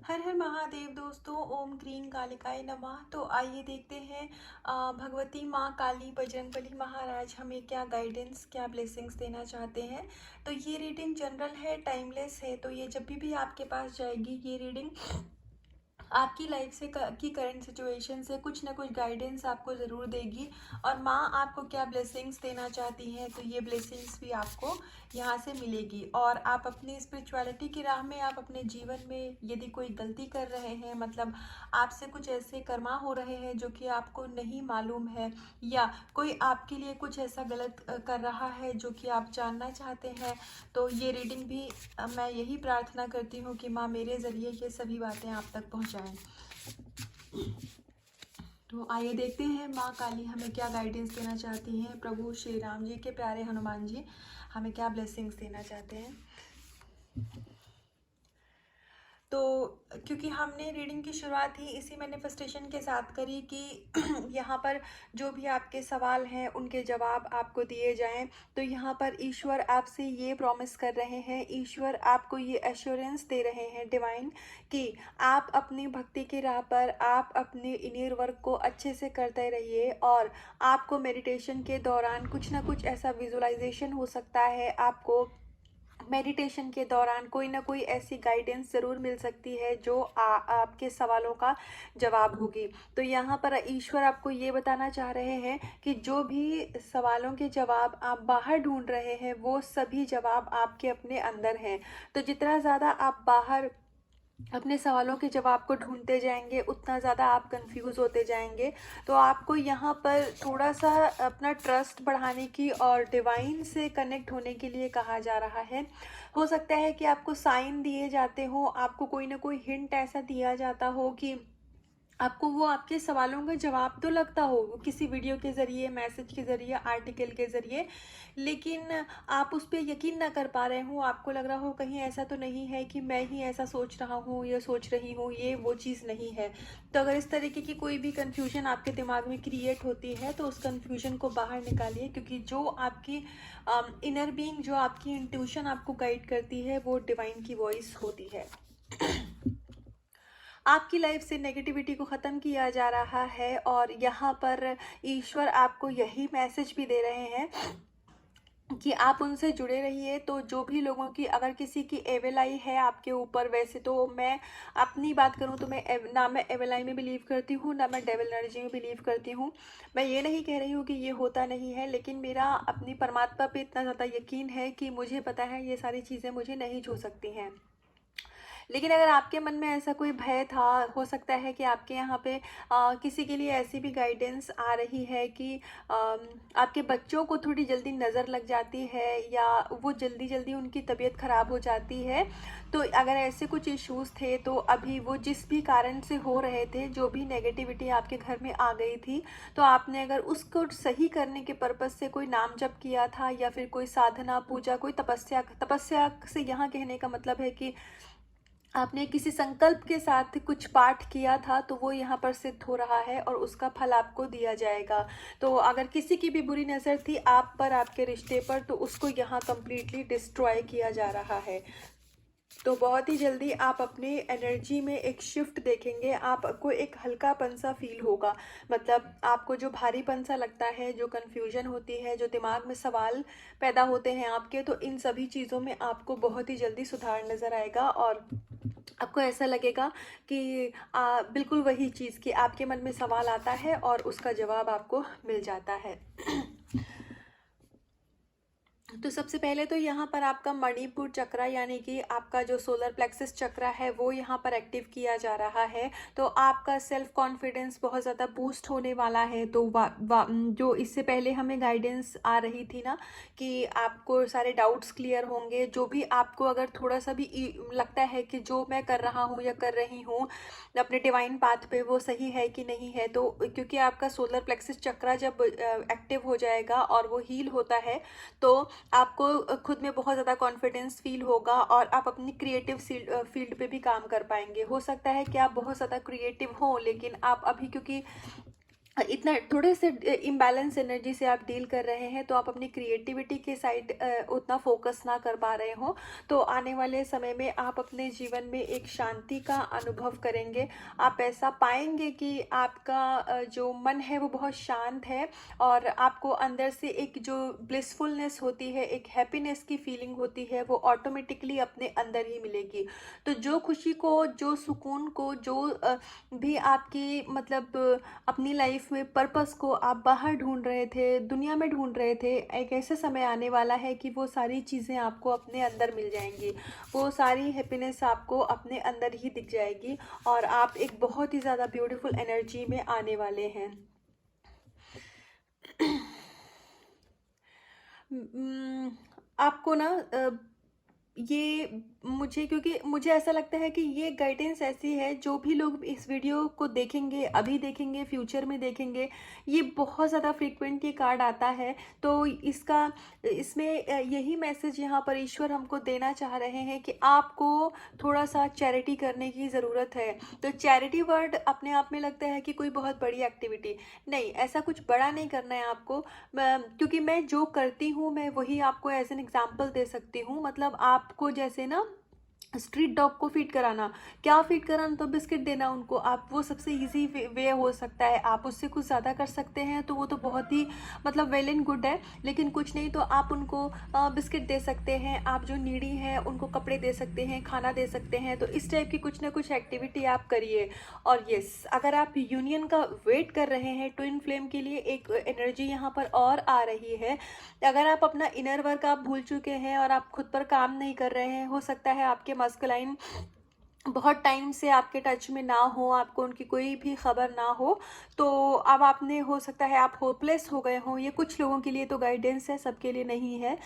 हर हर महादेव दोस्तों। ओम क्रीम कालिकाय नमः। तो आइए देखते हैं भगवती माँ काली बजरंगबली महाराज हमें क्या गाइडेंस क्या ब्लेसिंग्स देना चाहते हैं। तो ये रीडिंग जनरल है, टाइमलेस है। तो ये जब भी आपके पास जाएगी ये रीडिंग आपकी लाइफ से की करंट सिचुएशन से कुछ ना कुछ गाइडेंस आपको ज़रूर देगी। और माँ आपको क्या ब्लेसिंग्स देना चाहती हैं तो ये ब्लेसिंग्स भी आपको यहाँ से मिलेगी। और आप अपनी स्पिरिचुअलिटी की राह में, आप अपने जीवन में यदि कोई गलती कर रहे हैं, मतलब आपसे कुछ ऐसे कर्मा हो रहे हैं जो कि आपको नहीं मालूम है, या कोई आपके लिए कुछ ऐसा गलत कर रहा है जो कि आप जानना चाहते हैं, तो ये रीडिंग भी मैं यही प्रार्थना करती हूँ कि माँ मेरे ज़रिए ये सभी बातें आप तक पहुँचाएं। तो आइए देखते हैं माँ काली हमें क्या गाइडेंस देना चाहती हैं। प्रभु श्री राम जी के प्यारे हनुमान जी हमें क्या ब्लेसिंग्स देना चाहते हैं। तो क्योंकि हमने रीडिंग की शुरुआत ही इसी मैनिफेस्टेशन के साथ करी कि यहाँ पर जो भी आपके सवाल हैं उनके जवाब आपको दिए जाएं। तो यहाँ पर ईश्वर आपसे ये प्रॉमिस कर रहे हैं, ईश्वर आपको ये एश्योरेंस दे रहे हैं डिवाइन, कि आप अपनी भक्ति की राह पर आप अपने इनर वर्क को अच्छे से करते रहिए। और आपको मेडिटेशन के दौरान कुछ ना कुछ ऐसा विजुअलाइजेशन हो सकता है, आपको मेडिटेशन के दौरान कोई ना कोई ऐसी गाइडेंस ज़रूर मिल सकती है जो आपके सवालों का जवाब होगी। तो यहाँ पर ईश्वर आपको ये बताना चाह रहे हैं कि जो भी सवालों के जवाब आप बाहर ढूंढ रहे हैं वो सभी जवाब आपके अपने अंदर हैं। तो जितना ज़्यादा आप बाहर अपने सवालों के जवाब को ढूंढते जाएंगे उतना ज़्यादा आप कंफ्यूज होते जाएंगे। तो आपको यहाँ पर थोड़ा सा अपना ट्रस्ट बढ़ाने की और डिवाइन से कनेक्ट होने के लिए कहा जा रहा है। हो सकता है कि आपको साइन दिए जाते हो, आपको कोई ना कोई हिंट ऐसा दिया जाता हो कि आपको वो आपके सवालों का जवाब तो लगता हो किसी वीडियो के ज़रिए, मैसेज के ज़रिए, आर्टिकल के ज़रिए, लेकिन आप उस पर यकीन ना कर पा रहे हो। आपको लग रहा हो कहीं ऐसा तो नहीं है कि मैं ही ऐसा सोच रहा हूँ या सोच रही हूँ, ये वो चीज़ नहीं है। तो अगर इस तरीके की कोई भी कन्फ्यूजन आपके दिमाग में क्रिएट होती है तो उस कन्फ्यूजन को बाहर निकालिए, क्योंकि जो आपकी इनर बीइंग, जो आपकी इंट्यूशन आपको गाइड करती है वो डिवाइन की वॉइस होती है। आपकी लाइफ से नेगेटिविटी को ख़त्म किया जा रहा है और यहाँ पर ईश्वर आपको यही मैसेज भी दे रहे हैं कि आप उनसे जुड़े रहिए। तो जो भी लोगों की, अगर किसी की एविल आई है आपके ऊपर, वैसे तो मैं अपनी बात करूं तो मैं एविल आई में बिलीव करती हूं, ना मैं डेविल एनर्जी में बिलीव करती हूं। मैं ये नहीं कह रही हूं कि ये होता नहीं है, लेकिन मेरा अपनी परमात्मा पे इतना ज़्यादा यकीन है कि मुझे पता है ये सारी चीज़ें मुझे नहीं छू सकती हैं। लेकिन अगर आपके मन में ऐसा कोई भय था, हो सकता है कि आपके यहाँ पे किसी के लिए ऐसी भी गाइडेंस आ रही है कि आपके बच्चों को थोड़ी जल्दी नज़र लग जाती है या वो जल्दी जल्दी उनकी तबीयत ख़राब हो जाती है। तो अगर ऐसे कुछ इश्यूज़ थे तो अभी वो जिस भी कारण से हो रहे थे, जो भी नेगेटिविटी आपके घर में आ गई थी, तो आपने अगर उसको सही करने के पर्पज़ से कोई नाम जप किया था या फिर कोई साधना, पूजा, कोई तपस्या, तपस्या से यहाँ कहने का मतलब है कि आपने किसी संकल्प के साथ कुछ पाठ किया था, तो वो यहाँ पर सिद्ध हो रहा है और उसका फल आपको दिया जाएगा। तो अगर किसी की भी बुरी नज़र थी आप पर, आपके रिश्ते पर, तो उसको यहाँ कंप्लीटली डिस्ट्रॉय किया जा रहा है। तो बहुत ही जल्दी आप अपने एनर्जी में एक शिफ्ट देखेंगे, आपको एक हल्कापन सा फील होगा। मतलब आपको जो भारीपन सा लगता है, जो कन्फ्यूजन होती है, जो दिमाग में सवाल पैदा होते हैं आपके, तो इन सभी चीज़ों में आपको बहुत ही जल्दी सुधार नज़र आएगा। और आपको ऐसा लगेगा कि बिल्कुल वही चीज़ कि आपके मन में सवाल आता है और उसका जवाब आपको मिल जाता है। तो सबसे पहले तो यहाँ पर आपका मणिपुर चक्रा, यानी कि आपका जो सोलर प्लेक्सस चक्रा है वो यहाँ पर एक्टिव किया जा रहा है। तो आपका सेल्फ कॉन्फिडेंस बहुत ज़्यादा बूस्ट होने वाला है। तो जो इससे पहले हमें गाइडेंस आ रही थी ना कि आपको सारे डाउट्स क्लियर होंगे, जो भी आपको अगर थोड़ा सा भी लगता है कि जो मैं कर रहा हूँ या कर रही हूँ अपने डिवाइन पाथ पे वो सही है कि नहीं है, तो क्योंकि आपका सोलर प्लेक्सस चक्रा जब एक्टिव हो जाएगा और वो हील होता है तो आपको खुद में बहुत ज़्यादा कॉन्फिडेंस फील होगा और आप अपनी क्रिएटिव फील्ड पे भी काम कर पाएंगे। हो सकता है कि आप बहुत ज़्यादा क्रिएटिव हो, लेकिन आप अभी क्योंकि इतना थोड़े से इम्बैलेंस एनर्जी से आप डील कर रहे हैं, तो आप अपनी क्रिएटिविटी के साइड उतना फोकस ना कर पा रहे हो, तो आने वाले समय में आप अपने जीवन में एक शांति का अनुभव करेंगे। आप ऐसा पाएंगे कि आपका जो मन है वो बहुत शांत है, और आपको अंदर से एक जो ब्लिसफुलनेस होती है, एक हैप्पीनेस की फीलिंग होती है, वो ऑटोमेटिकली अपने अंदर ही मिलेगी। तो जो खुशी को, जो सुकून को, जो भी आपकी मतलब अपनी लाइफ में पर्पस को आप बाहर ढूंढ रहे थे, दुनिया में ढूंढ रहे थे, एक ऐसे समय आने वाला है कि वो सारी चीज़ें आपको अपने अंदर मिल जाएंगी। वो सारी हैप्पीनेस आपको अपने अंदर ही दिख जाएगी, और आप एक बहुत ही ज़्यादा ब्यूटीफुल एनर्जी में आने वाले हैं। आपको ना ये मुझे, क्योंकि मुझे ऐसा लगता है कि ये गाइडेंस ऐसी है, जो भी लोग इस वीडियो को देखेंगे, अभी देखेंगे, फ्यूचर में देखेंगे, ये बहुत ज़्यादा फ्रीक्वेंट ये कार्ड आता है। तो इसमें यही मैसेज यहाँ पर ईश्वर हमको देना चाह रहे हैं कि आपको थोड़ा सा चैरिटी करने की ज़रूरत है। तो चैरिटी वर्ड अपने आप में लगता है कि कोई बहुत बड़ी एक्टिविटी नहीं, ऐसा कुछ बड़ा नहीं करना है आपको। क्योंकि मैं जो करती हूँ, मैं वही आपको एज एन एग्जाम्पल दे सकती हूँ। मतलब आपको जैसे ना स्ट्रीट डॉग को फीड कराना, क्या फीड कराना, तो बिस्किट देना उनको, आप वो सबसे इजी वे हो सकता है। आप उससे कुछ ज़्यादा कर सकते हैं तो वो तो बहुत ही मतलब वेल एंड गुड है, लेकिन कुछ नहीं तो आप उनको बिस्किट दे सकते हैं। आप जो नीडी हैं उनको कपड़े दे सकते हैं, खाना दे सकते हैं। तो इस टाइप की कुछ ना कुछ एक्टिविटी आप करिए। और यस, अगर आप यूनियन का वेट कर रहे हैं, ट्विन फ्लेम के लिए एक एनर्जी यहाँ पर और आ रही है। अगर आप अपना इनर वर्क आप भूल चुके हैं और आप खुद पर काम नहीं कर रहे हैं, हो सकता है आपके मस्कुलाइन बहुत टाइम से आपके टच में ना हो, आपको उनकी कोई भी खबर ना हो, तो अब आपने, हो सकता है आप होपलेस हो गए हों। ये कुछ लोगों के लिए तो गाइडेंस है, सबके लिए नहीं है।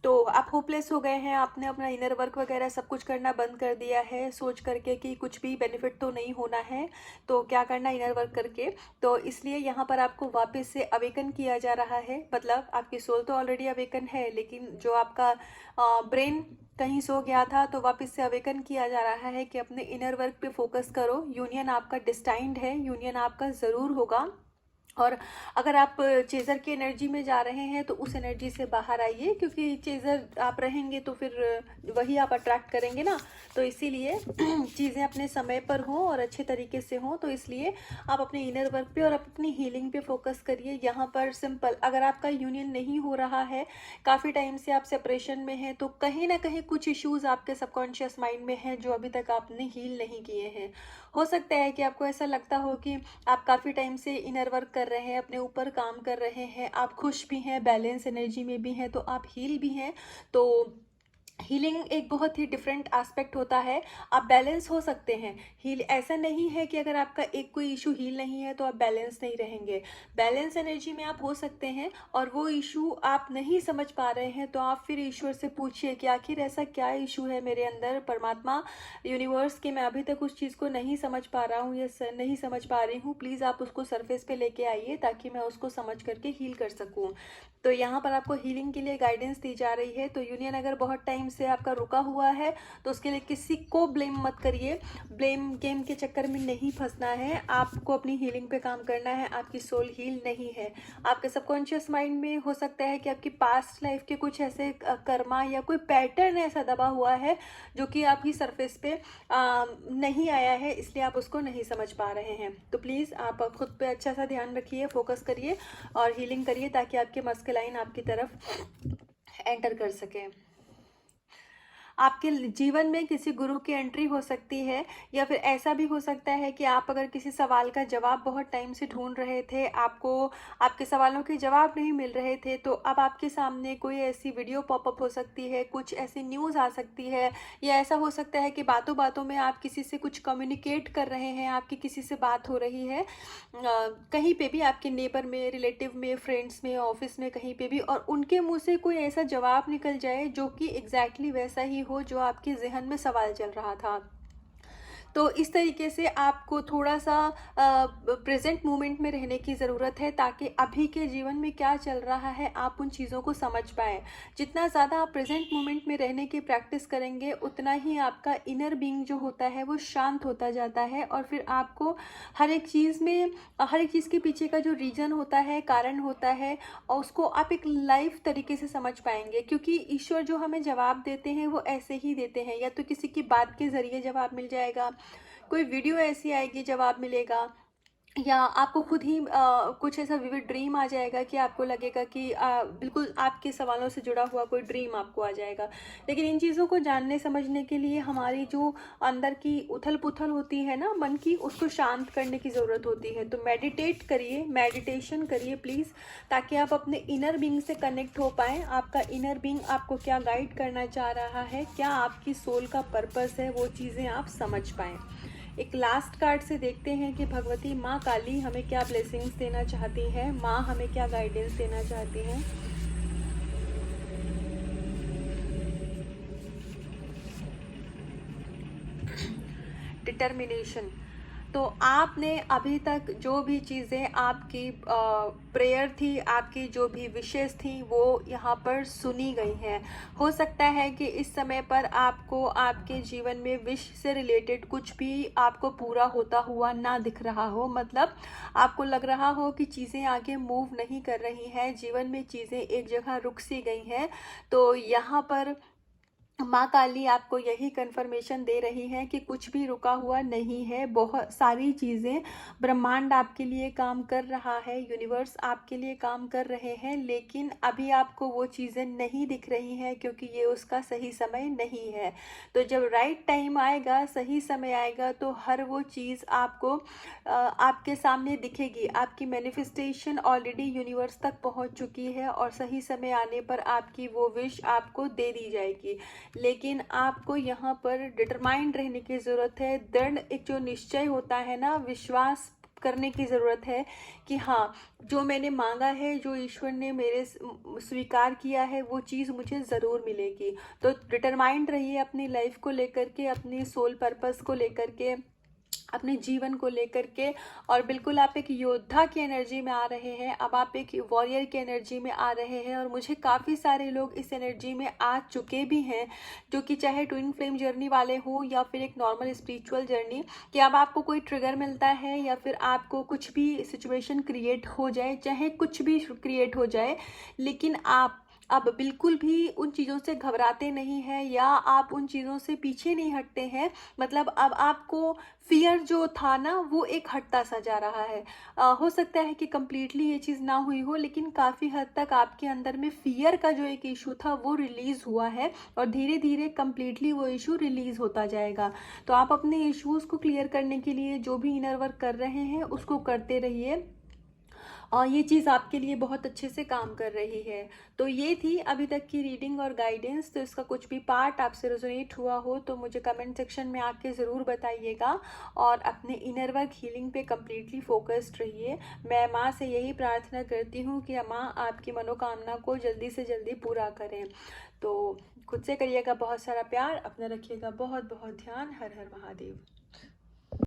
तो आप होपलेस हो गए हैं, आपने अपना इनर वर्क वगैरह सब कुछ करना बंद कर दिया है, सोच करके कि कुछ भी बेनिफिट तो नहीं होना है, तो क्या करना इनर वर्क करके। तो इसलिए यहाँ पर आपको वापस से अवेकन किया जा रहा है। मतलब आपकी सोल तो ऑलरेडी अवेकन है, लेकिन जो आपका ब्रेन कहीं सो गया था, तो वापस से अवेकन किया जा रहा है कि अपने इनर वर्क पे फोकस करो। यूनियन आपका डिस्टाइंड है, यूनियन आपका ज़रूर होगा। और अगर आप चेज़र की एनर्जी में जा रहे हैं तो उस एनर्जी से बाहर आइए, क्योंकि चेज़र आप रहेंगे तो फिर वही आप अट्रैक्ट करेंगे ना। तो इसीलिए चीज़ें अपने समय पर हों और अच्छे तरीके से हों। तो इसलिए आप अपने इनर वर्क पे और अपनी हीलिंग पे फोकस करिए। यहाँ पर सिंपल, अगर आपका यूनियन नहीं हो रहा है, काफ़ी टाइम से आप सेपरेशन में हैं, तो कहीं ना कहीं कुछ इश्यूज़ आपके सबकॉन्शियस माइंड में हैं जो अभी तक आपने हील नहीं किए हैं। हो सकता है कि आपको ऐसा लगता हो कि आप काफ़ी टाइम से इनर वर्क कर रहे हैं, अपने ऊपर काम कर रहे हैं, आप खुश भी हैं, बैलेंस एनर्जी में भी हैं, तो आप हील भी हैं। तो हीलिंग एक बहुत ही डिफरेंट एस्पेक्ट होता है। आप बैलेंस हो सकते हैं। हील ऐसा नहीं है कि अगर आपका एक कोई इशू हील नहीं है तो आप बैलेंस नहीं रहेंगे। बैलेंस एनर्जी में आप हो सकते हैं, और वो इशू आप नहीं समझ पा रहे हैं तो आप फिर ईश्वर से पूछिए कि आखिर ऐसा क्या इशू है मेरे अंदर, परमात्मा, यूनिवर्स, के मैं अभी तक उस चीज़ को नहीं समझ पा रहा हूँ या नहीं समझ पा रही हूँ। प्लीज़ आप उसको सरफेस पे लेके आइए ताकि मैं उसको समझ करके हील कर सकूँ। तो यहाँ पर आपको हीलिंग के लिए गाइडेंस दी जा रही है। तो यूनियन अगर बहुत टाइम से आपका रुका हुआ है तो उसके लिए किसी को ब्लेम मत करिए। ब्लेम गेम के चक्कर में नहीं फंसना है, आपको अपनी हीलिंग पे काम करना है। आपकी सोल हील नहीं है। आपके सबकॉन्शियस माइंड में हो सकता है कि आपकी पास्ट लाइफ के कुछ ऐसे कर्मा या कोई पैटर्न ऐसा दबा हुआ है जो कि आपकी सरफेस पे नहीं आया है, इसलिए आप उसको नहीं समझ पा रहे हैं। तो प्लीज़ आप खुद पे अच्छा सा ध्यान रखिए, फोकस करिए और हीलिंग करिए ताकि आपके मस्क लाइन आपकी तरफ एंटर कर सके। आपके जीवन में किसी गुरु की एंट्री हो सकती है, या फिर ऐसा भी हो सकता है कि आप अगर किसी सवाल का जवाब बहुत टाइम से ढूंढ रहे थे, आपको आपके सवालों के जवाब नहीं मिल रहे थे, तो अब आपके सामने कोई ऐसी वीडियो पॉपअप हो सकती है, कुछ ऐसी न्यूज़ आ सकती है, या ऐसा हो सकता है कि बातों बातों में आप किसी से कुछ कम्युनिकेट कर रहे हैं, आपकी किसी से बात हो रही है, कहीं पे भी, आपके नेबर में, रिलेटिव में, फ्रेंड्स में, ऑफिस में, कहीं पे भी, और उनके मुंह से कोई ऐसा जवाब निकल जाए जो कि एग्जैक्टली वैसा ही हो जो आपके जहन में सवाल चल रहा था। तो इस तरीके से आपको थोड़ा-सा प्रेज़ेंट मोमेंट में रहने की ज़रूरत है, ताकि अभी के जीवन में क्या चल रहा है आप उन चीज़ों को समझ पाएँ। जितना ज़्यादा आप प्रेज़ेंट मोमेंट में रहने की प्रैक्टिस करेंगे, उतना ही आपका इनर बीइंग जो होता है वो शांत होता जाता है, और फिर आपको हर एक चीज़ में हर एक चीज़ के पीछे का जो रीज़न होता है, कारण होता है, और उसको आप एक लाइव तरीके से समझ पाएँगे। क्योंकि ईश्वर जो हमें जवाब देते हैं वो ऐसे ही देते हैं, या तो किसी की बात के ज़रिए जवाब मिल जाएगा, कोई वीडियो ऐसी आएगी जवाब मिलेगा, या आपको खुद ही कुछ ऐसा विविड ड्रीम आ जाएगा कि आपको लगेगा कि बिल्कुल आपके सवालों से जुड़ा हुआ कोई ड्रीम आपको आ जाएगा। लेकिन इन चीज़ों को जानने समझने के लिए हमारी जो अंदर की उथल पुथल होती है ना मन की, उसको शांत करने की ज़रूरत होती है। तो मेडिटेट करिए, मेडिटेशन करिए प्लीज़, ताकि आप अपने इनर बीइंग से कनेक्ट हो पाएँ। आपका इनर बीइंग आपको क्या गाइड करना चाह रहा है, क्या आपकी सोल का पर्पस है, वो चीज़ें आप समझ पाएँ। एक लास्ट कार्ड से देखते हैं कि भगवती माँ काली हमें क्या ब्लेसिंग्स देना चाहती हैं, माँ हमें क्या गाइडेंस देना चाहती हैं। डिटर्मिनेशन। तो आपने अभी तक जो भी चीज़ें आपकी प्रेयर थी, आपकी जो भी विशेष थी, वो यहाँ पर सुनी गई हैं। हो सकता है कि इस समय पर आपको आपके जीवन में विश से रिलेटेड कुछ भी आपको पूरा होता हुआ ना दिख रहा हो, मतलब आपको लग रहा हो कि चीज़ें आगे मूव नहीं कर रही हैं, जीवन में चीज़ें एक जगह रुक सी गई हैं। तो यहाँ पर माँ काली आपको यही कन्फर्मेशन दे रही है कि कुछ भी रुका हुआ नहीं है। बहुत सारी चीज़ें, ब्रह्मांड आपके लिए काम कर रहा है, यूनिवर्स आपके लिए काम कर रहे हैं, लेकिन अभी आपको वो चीज़ें नहीं दिख रही हैं, क्योंकि ये उसका सही समय नहीं है। तो जब राइट टाइम आएगा, सही समय आएगा, तो हर वो चीज़ आपको आपके सामने दिखेगी। आपकी मैनिफेस्टेशन ऑलरेडी यूनिवर्स तक पहुंच चुकी है, और सही समय आने पर आपकी वो विश आपको दे दी जाएगी। लेकिन आपको यहाँ पर डिटरमाइंड रहने की ज़रूरत है। दृढ़ एक जो निश्चय होता है ना, विश्वास करने की ज़रूरत है कि हाँ, जो मैंने मांगा है, जो ईश्वर ने मेरे स्वीकार किया है, वो चीज़ मुझे ज़रूर मिलेगी। तो डिटरमाइंड रहिए अपनी लाइफ को लेकर के, अपनी सोल पर्पस को लेकर के, अपने जीवन को लेकर के। और बिल्कुल आप एक योद्धा की एनर्जी में आ रहे हैं, अब आप एक वॉरियर की एनर्जी में आ रहे हैं। और मुझे काफ़ी सारे लोग इस एनर्जी में आ चुके भी हैं, जो कि चाहे ट्विन फ्लेम जर्नी वाले हों या फिर एक नॉर्मल स्पिरिचुअल जर्नी, कि अब आपको कोई ट्रिगर मिलता है या फिर आपको कुछ भी सिचुएशन क्रिएट हो जाए, चाहे कुछ भी क्रिएट हो जाए, लेकिन आप अब बिल्कुल भी उन चीज़ों से घबराते नहीं हैं, या आप उन चीज़ों से पीछे नहीं हटते हैं। मतलब अब आपको फियर जो था ना, वो एक हटता सा जा रहा है। हो सकता है कि कम्प्लीटली ये चीज़ ना हुई हो, लेकिन काफ़ी हद तक आपके अंदर में फियर का जो एक इशू था वो रिलीज़ हुआ है, और धीरे धीरे कम्प्लीटली वो इशू रिलीज़ होता जाएगा। तो आप अपने इश्यूज़ को क्लियर करने के लिए जो भी इनर वर्क कर रहे हैं, उसको करते रहिए, और ये चीज़ आपके लिए बहुत अच्छे से काम कर रही है। तो ये थी अभी तक की रीडिंग और गाइडेंस। तो इसका कुछ भी पार्ट आपसे रेजोनेट हुआ हो तो मुझे कमेंट सेक्शन में आके ज़रूर बताइएगा, और अपने इनर वर्क हीलिंग पे कम्प्लीटली फोकस्ड रहिए। मैं माँ से यही प्रार्थना करती हूँ कि माँ आपकी मनोकामना को जल्दी से जल्दी पूरा करें। तो खुद से करिएगा बहुत सारा प्यार, अपना रखिएगा बहुत बहुत ध्यान। हर हर महादेव।